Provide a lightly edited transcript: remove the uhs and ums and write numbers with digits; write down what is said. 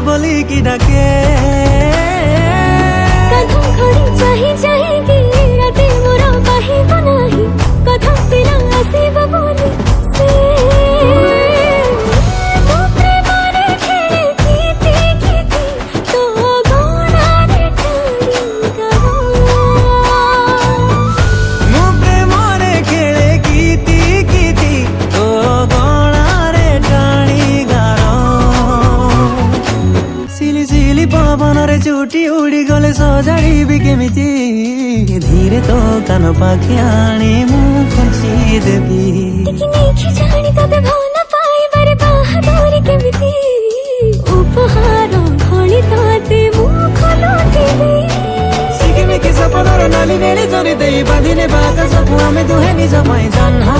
बोली कि डाके कथम खड़ी चाही चाहेगी राते मोरा बाही बनाही कथम पिला आसीब बोली से तू प्रेमारे खेले कीती कीती तो गोणारे ठाणी गरो मु प्रेमरे खेले कीती कीती तो गणारे टाणी गारो सिली सिली पवन रे चुटी उड़ी गले सजाड़ी केमिति धीरे तो कान पाखे आनी मु खुंची देवी देखी जानी तते भवन पाइबारे बाहादुरी केमिति उपहार भଳି तते मु खोलुथिबी सिकिमिकी सपनर नाली नेली जरी देई बांधिने बाका सबु आमे दुहे निज पई जन्म